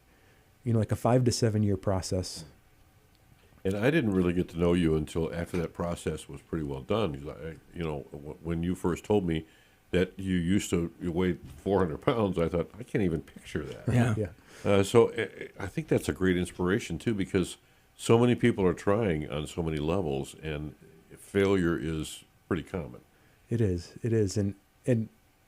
you know, like a 5 to 7 year process. And I didn't really get to know you until after that process was pretty well done. Because you know, when you first told me that you used to weigh 400 pounds, I thought, I can't even picture that. Yeah. So I think that's a great inspiration, too, because so many people are trying on so many levels, and failure is pretty common. It is. And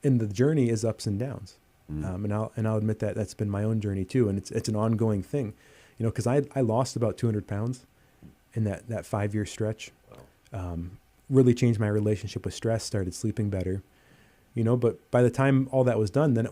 the journey is ups and downs. And I'll admit that that's been my own journey, too, and it's an ongoing thing. You know, because I lost about 200 pounds in that 5-year stretch. Wow. Really changed my relationship with stress, started sleeping better. You know, but by the time all that was done, then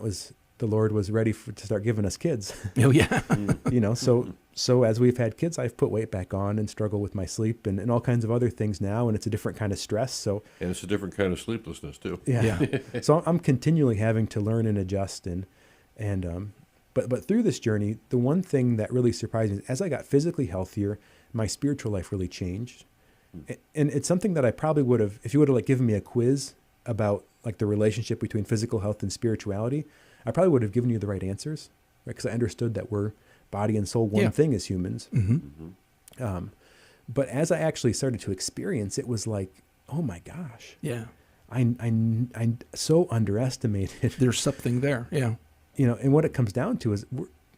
the Lord was ready to start giving us kids. Oh, yeah. You know, so as we've had kids, I've put weight back on and struggle with my sleep and all kinds of other things now. And it's a different kind of stress. And it's a different kind of sleeplessness, too. Yeah. So I'm continually having to learn and adjust. But through this journey, the one thing that really surprised me is as I got physically healthier, my spiritual life really changed. And it's something that I probably would have, if you would have like given me a quiz about like the relationship between physical health and spirituality, I probably would have given you the right answers, right? Because I understood that we're body and soul one thing as humans. But as I actually started to experience, it was like, oh my gosh. Yeah. I so underestimated. There's something there. Yeah. You know, and what it comes down to is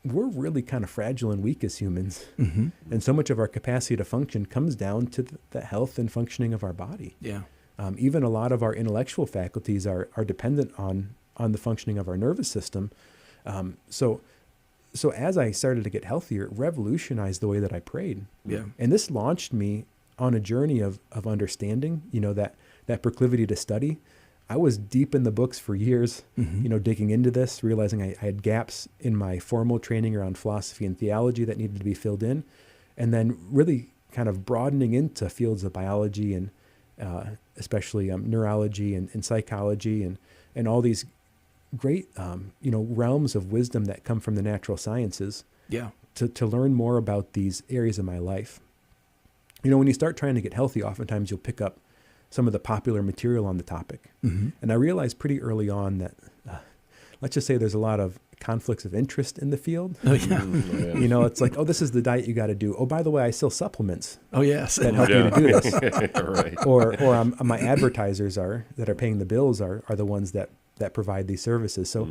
we're really kind of fragile and weak as humans. And so much of our capacity to function comes down to the health and functioning of our body. Yeah. Even a lot of our intellectual faculties are dependent on the functioning of our nervous system. So as I started to get healthier, it revolutionized the way that I prayed. Yeah. And this launched me on a journey of understanding, you know, that proclivity to study. I was deep in the books for years, you know, digging into this, realizing I had gaps in my formal training around philosophy and theology that needed to be filled in, and then really kind of broadening into fields of biology and especially neurology and psychology and all these great, you know, realms of wisdom that come from the natural sciences. Yeah. To learn more about these areas of my life. You know, when you start trying to get healthy, oftentimes you'll pick up some of the popular material on the topic. And I realized pretty early on that, let's just say there's a lot of conflicts of interest in the field. Oh, yeah. You know, it's like, oh, this is the diet you got to do. Oh, by the way, I sell supplements. Oh, yes. That help you to do this. Right. Or my advertisers that are paying the bills are the ones that provide these services. So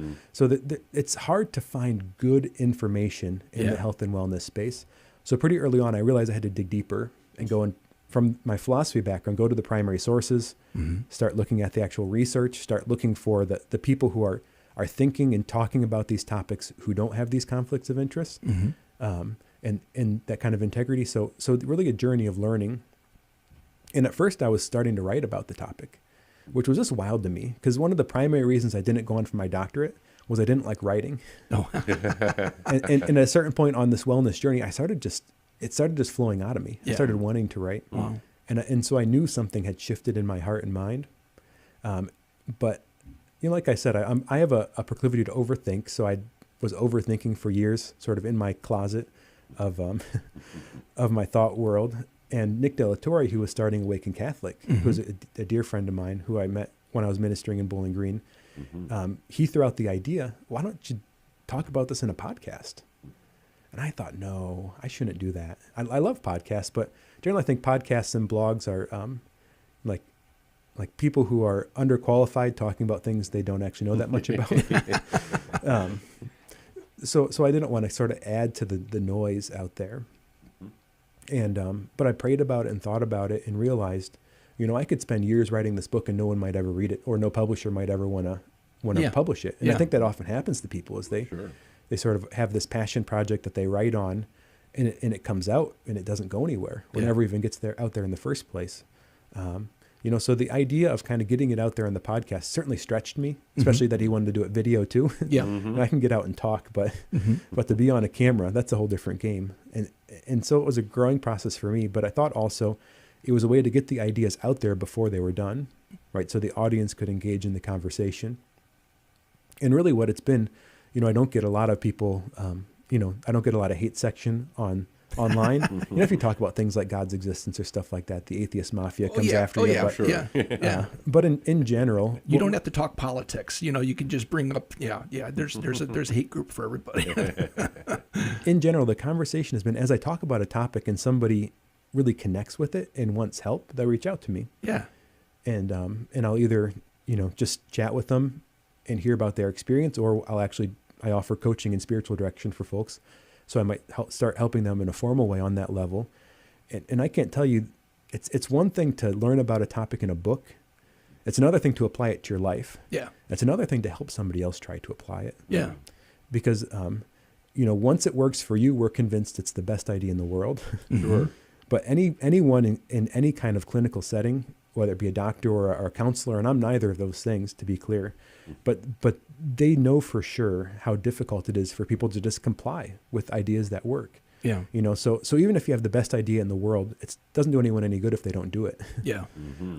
it's hard to find good information in the health and wellness space. So pretty early on, I realized I had to dig deeper and go from my philosophy background, go to the primary sources, start looking at the actual research, start looking for the people who are thinking and talking about these topics who don't have these conflicts of interest, and that kind of integrity. So really a journey of learning. And at first I was starting to write about the topic, which was just wild to me, because one of the primary reasons I didn't go on for my doctorate was I didn't like writing. Oh. and at a certain point on this wellness journey, it started just flowing out of me. I started wanting to write. Wow. And so I knew something had shifted in my heart and mind. But, you know, like I said, I have a proclivity to overthink. So I was overthinking for years, sort of in my closet of my thought world. And Nick De La Torre, who was starting Awaken Catholic, who was a dear friend of mine who I met when I was ministering in Bowling Green, he threw out the idea, why don't you talk about this in a podcast? And I thought, no, I shouldn't do that. I love podcasts, but generally I think podcasts and blogs are like people who are underqualified talking about things they don't actually know that much about. So I didn't want to sort of add to the noise out there. And but I prayed about it and thought about it and realized, I could spend years writing this book and no one might ever read it, or no publisher might ever want to publish it. And I think that often happens to people is they sort of have this passion project that they write on, and it comes out and it doesn't go anywhere, or never even gets out there in the first place. So the idea of kind of getting it out there on the podcast certainly stretched me, especially that he wanted to do it video too. Yeah. And I can get out and talk, but to be on a camera, that's a whole different game. And so it was a growing process for me, but I thought also it was a way to get the ideas out there before they were done, right? So the audience could engage in the conversation. And really what it's been, I don't get a lot of people, I don't get a lot of hate section online. If you talk about things like God's existence or stuff like that, the atheist mafia comes after you. But in general, you don't have to talk politics. You can just bring up, there's a hate group for everybody. In general, the conversation has been, as I talk about a topic and somebody really connects with it and wants help, they'll reach out to me. Yeah. And I'll either, just chat with them and hear about their experience, or I offer coaching and spiritual direction for folks. So I might start helping them in a formal way on that level. And I can't tell you, it's one thing to learn about a topic in a book. It's another thing to apply it to your life. Yeah. It's another thing to help somebody else try to apply it. Yeah. Because, once it works for you, we're convinced it's the best idea in the world. Sure. But anyone in any kind of clinical setting, whether it be a doctor or a counselor, and I'm neither of those things, to be clear, but they know for sure how difficult it is for people to just comply with ideas that work. Yeah. So even if you have the best idea in the world, it doesn't do anyone any good if they don't do it. Yeah.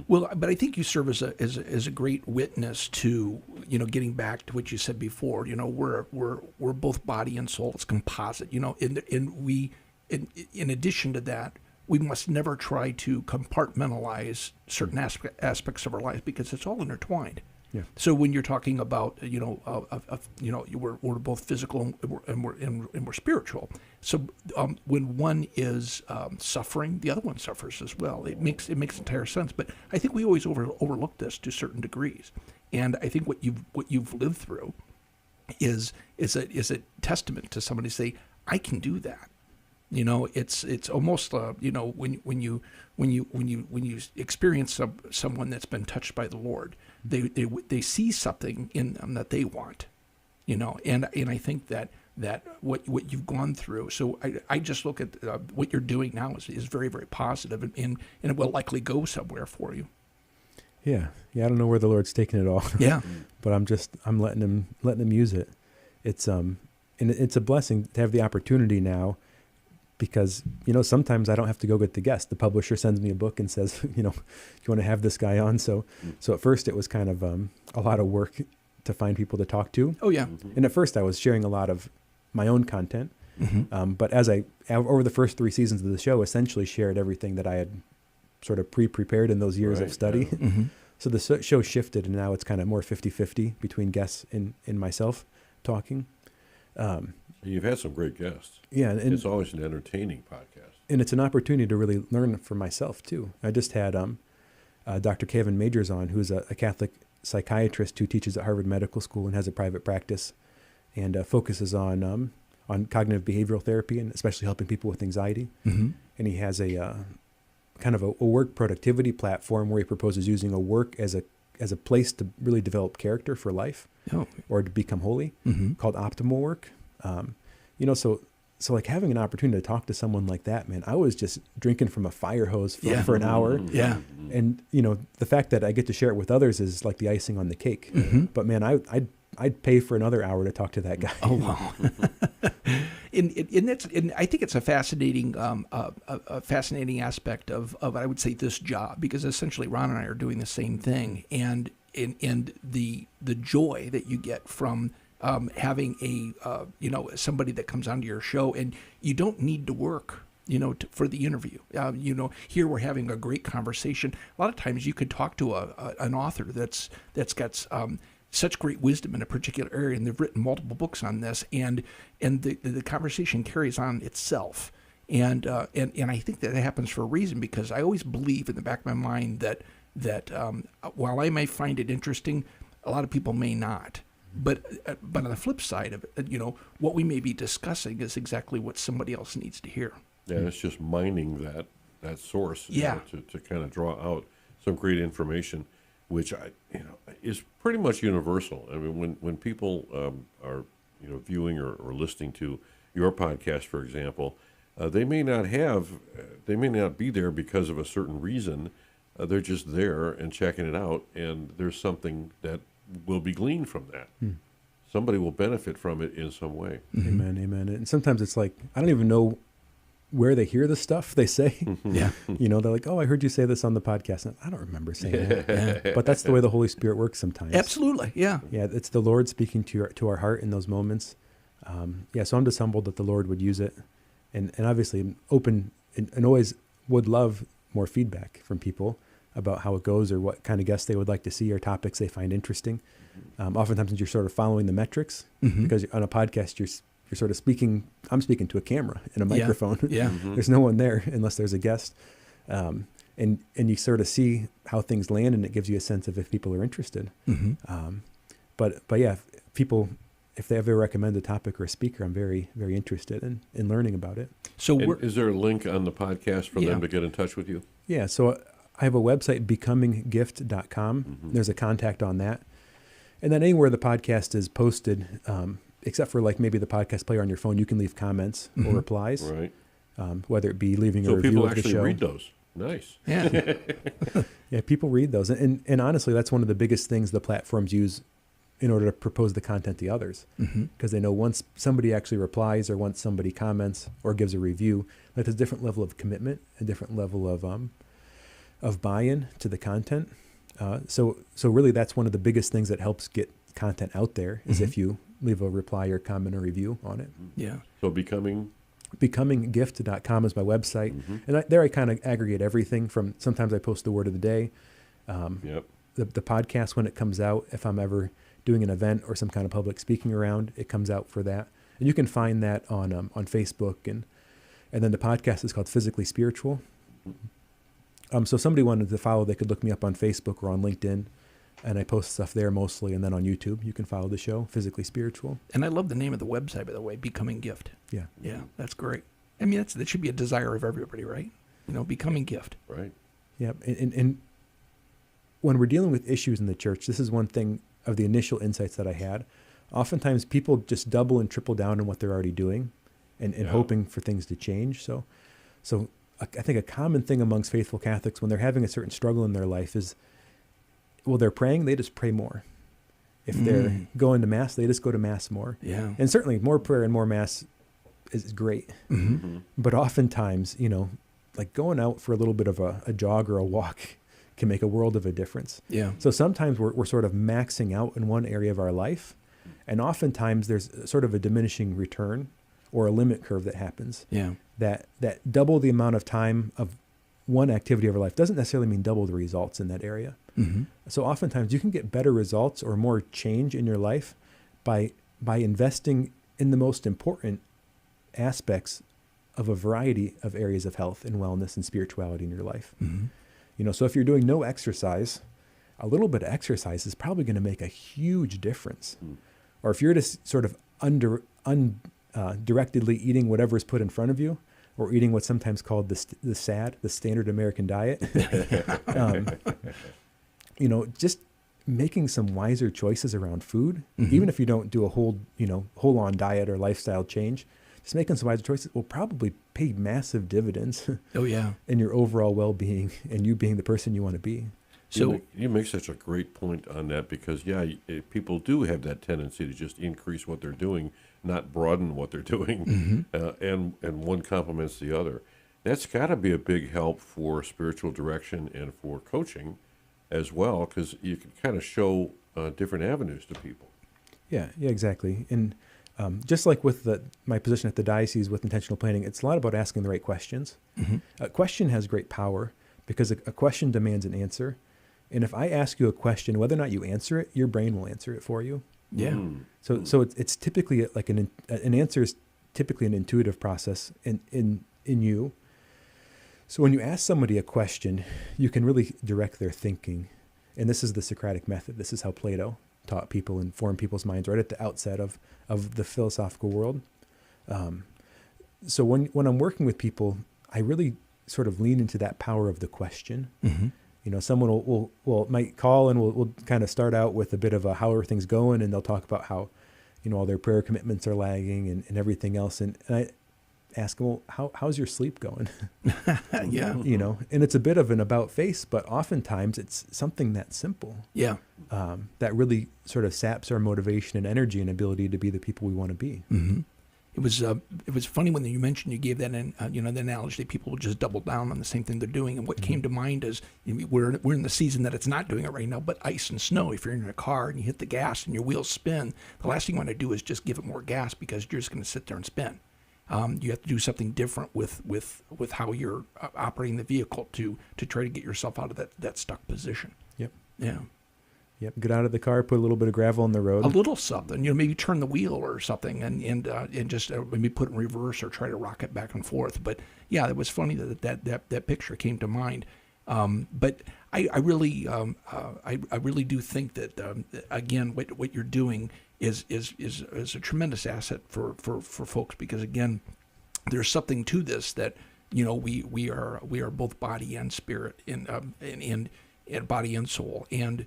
Well, but I think you serve as a great witness to, getting back to what you said before, we're both body and soul. It's composite, and we, in addition to that, we must never try to compartmentalize certain aspects of our lives, because it's all intertwined. Yeah. So when you're talking about, we're both physical and we're spiritual. So when one is suffering, the other one suffers as well. It makes entire sense. But I think we always overlook this to certain degrees. And I think what you've lived through is a testament to somebody to say, I can do that. It's almost when you experience someone that's been touched by the Lord, they see something in them that they want, and I think that what you've gone through. So I just look at what you're doing now is very, very positive, and it will likely go somewhere for you. Yeah. I don't know where the Lord's taking it all. Yeah. But I'm letting him use it. It's and it's a blessing to have the opportunity now. Because, sometimes I don't have to go get the guest. The publisher sends me a book and says, you want to have this guy on? So at first it was kind of a lot of work to find people to talk to. Oh, yeah. And at first I was sharing a lot of my own content. But as over the first 3 seasons of the show, essentially shared everything that I had sort of pre-prepared in those years of study. Yeah. So the show shifted, and now it's kind of more 50-50 between guests and myself talking. You've had some great guests. Yeah. And it's always an entertaining podcast. And it's an opportunity to really learn for myself, too. I just had Dr. Kevin Majors on, who's a Catholic psychiatrist who teaches at Harvard Medical School and has a private practice, and focuses on cognitive behavioral therapy, and especially helping people with anxiety. And he has a kind of a work productivity platform where he proposes using a work as a place to really develop character for life, or to become holy, called optimal work. So like having an opportunity to talk to someone like that, man, I was just drinking from a fire hose for an hour. Yeah. And, the fact that I get to share it with others is like the icing on the cake. But man, I'd pay for another hour to talk to that guy. Oh, wow. And I think it's a fascinating aspect of I would say this job, because essentially Ron and I are doing the same thing, and the joy that you get from having somebody that comes onto your show, and you don't need to work, for the interview. Here we're having a great conversation. A lot of times you could talk to an author that's got such great wisdom in a particular area, and they've written multiple books on this, and the conversation carries on itself. And I think that happens for a reason, because I always believe in the back of my mind that while I may find it interesting, a lot of people may not. But on the flip side of it, what we may be discussing is exactly what somebody else needs to hear. Yeah, it's just mining that source, yeah, to kind of draw out some great information, which is pretty much universal. I mean, when people are viewing or listening to your podcast, for example, they may not be there because of a certain reason. They're just there and checking it out, and there's something that will be gleaned from that. Somebody will benefit from it in some way. Amen, amen. And sometimes it's like, I don't even know where they hear the stuff they say. Yeah. They're like, oh, I heard you say this on the podcast. And I don't remember saying that. Yeah. But that's the way the Holy Spirit works sometimes. Absolutely, yeah. Yeah, it's the Lord speaking to our heart in those moments. So I'm just humbled that the Lord would use it. And obviously I'm open and always would love more feedback from people about how it goes, or what kind of guests they would like to see, or topics they find interesting. Oftentimes you're sort of following the metrics, because on a podcast you're sort of speaking. I'm speaking to a camera and a microphone. Yeah. There's no one there unless there's a guest, and you sort of see how things land, and it gives you a sense of if people are interested. But yeah, if they ever recommend a topic or a speaker, I'm very, very interested in learning about it. So is there a link on the podcast for them to get in touch with you? Yeah, so I have a website, becominggift.com. There's a contact on that. And then anywhere the podcast is posted, except for like maybe the podcast player on your phone, you can leave comments or replies. Right. Whether it be leaving a review of the show. So people actually read those. Nice. Yeah. Yeah, people read those. And honestly, that's one of the biggest things the platforms use in order to propose the content to others. Because they know once somebody actually replies, or once somebody comments or gives a review, that there's a different level of commitment, a different level of buy-in to the content. So really that's one of the biggest things that helps get content out there, is if you leave a reply or comment or review on it. Yeah. So becominggift.com is my website. And there I kind of aggregate everything from, sometimes I post the word of the day. The podcast, when it comes out, if I'm ever doing an event or some kind of public speaking around, it comes out for that. And you can find that on Facebook. And then the podcast is called Physically Spiritual. So if somebody wanted to follow, they could look me up on Facebook or on LinkedIn, and I post stuff there mostly. And then on YouTube, you can follow the show, Physically Spiritual. And I love the name of the website, by the way, Becoming Gift. Yeah. Yeah, that's great. I mean, that should be a desire of everybody, right? Becoming Gift. Right. Yeah. And when we're dealing with issues in the church, this is one thing of the initial insights that I had. Oftentimes people just double and triple down on what they're already doing and hoping for things to change. So I think a common thing amongst faithful Catholics when they're having a certain struggle in their life is, well, they're praying, they just pray more. If they're going to Mass, they just go to Mass more. Yeah. And certainly more prayer and more Mass is great. But oftentimes, like going out for a little bit of a jog or a walk can make a world of a difference. Yeah. So sometimes we're sort of maxing out in one area of our life, and oftentimes there's sort of a diminishing return or a limit curve that happens. Yeah. That double the amount of time of one activity of our life doesn't necessarily mean double the results in that area. So oftentimes you can get better results or more change in your life by investing in the most important aspects of a variety of areas of health and wellness and spirituality in your life. So if you're doing no exercise, a little bit of exercise is probably going to make a huge difference. Or if you're just sort of directedly eating whatever is put in front of you, or eating what's sometimes called the standard American diet, just making some wiser choices around food, even if you don't do a whole on diet or lifestyle change, just making some wiser choices will probably pay massive dividends. Oh yeah. In your overall well-being and you being the person you want to be. So you make such a great point on that, because people do have that tendency to just increase what they're doing, not broaden what they're doing, and one complements the other. That's got to be a big help for spiritual direction and for coaching as well, because you can kind of show different avenues to people. Yeah, exactly. And just like with my position at the diocese with intentional planning, it's a lot about asking the right questions. A question has great power because a question demands an answer. And if I ask you a question, whether or not you answer it, your brain will answer it for you. Yeah. So it's typically like an answer is typically an intuitive process in you. So when you ask somebody a question, you can really direct their thinking. And this is the Socratic method. This is how Plato taught people and formed people's minds right at the outset of the philosophical world. So when I'm working with people, I really sort of lean into that power of the question. Mm-hmm. You know, someone might call and we'll kind of start out with a bit of a how are things going, and they'll talk about how, you know, all their prayer commitments are lagging and everything else. And I ask them, well, how's your sleep going? Yeah. You know, and it's a bit of an about face, but oftentimes it's something that simple. Yeah. That really sort of saps our motivation and energy and ability to be the people we want to be. Mm-hmm. It was funny when you mentioned, you gave that the analogy that people will just double down on the same thing they're doing. And what came to mind is, we're in the season that it's not doing it right now, but ice and snow. If you're in a car and you hit the gas and your wheels spin, the last thing you want to do is just give it more gas, because you're just going to sit there and spin. You have to do something different with how you're operating the vehicle to try to get yourself out of that stuck position. Yep. Yeah. Yep. Get out of the car, put a little bit of gravel on the road. A little something, maybe turn the wheel or something, and just maybe put it in reverse or try to rock it back and forth. But yeah, it was funny that picture came to mind. But I really do think that again, what you're doing is a tremendous asset for folks, because again, there's something to this that we are both body and spirit, and body and soul, and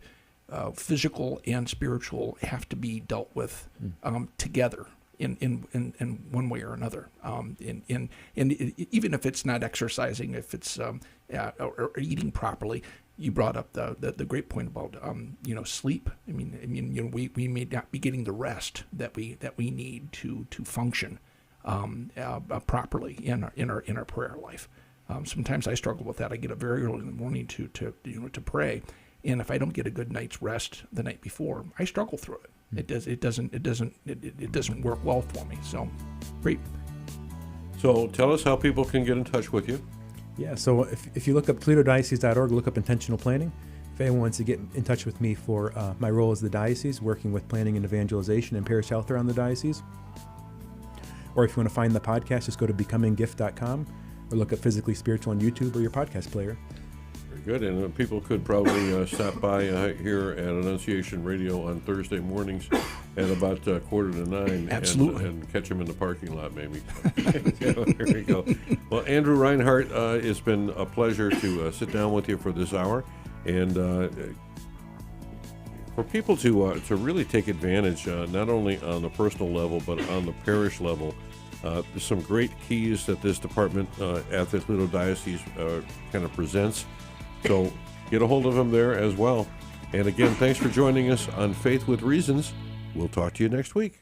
physical and spiritual have to be dealt with together in one way or another. And even if it's not exercising, if it's or eating properly. You brought up the great point about sleep. I mean we may not be getting the rest that we need to function properly in our prayer life. Sometimes I struggle with that. I get up very early in the morning to pray. And if I don't get a good night's rest the night before, I struggle through it. It doesn't work well for me. So, great. So tell us how people can get in touch with you. Yeah, so if you look up ToledoDiocese.org, look up intentional planning. If anyone wants to get in touch with me for my role as the diocese, working with planning and evangelization and parish health around the diocese, or if you want to find the podcast, just go to becominggift.com or look up Physically Spiritual on YouTube or your podcast player. Good, and people could probably stop by here at Annunciation Radio on Thursday mornings at about 8:45. Absolutely. And catch them in the parking lot, maybe. There we go. Well, Andrew Reinhart, it's been a pleasure to sit down with you for this hour, and for people to really take advantage, not only on the personal level, but on the parish level. There's some great keys that this department at the Toledo Diocese kind of presents. So get a hold of them there as well. And again, thanks for joining us on Faith with Reasons. We'll talk to you next week.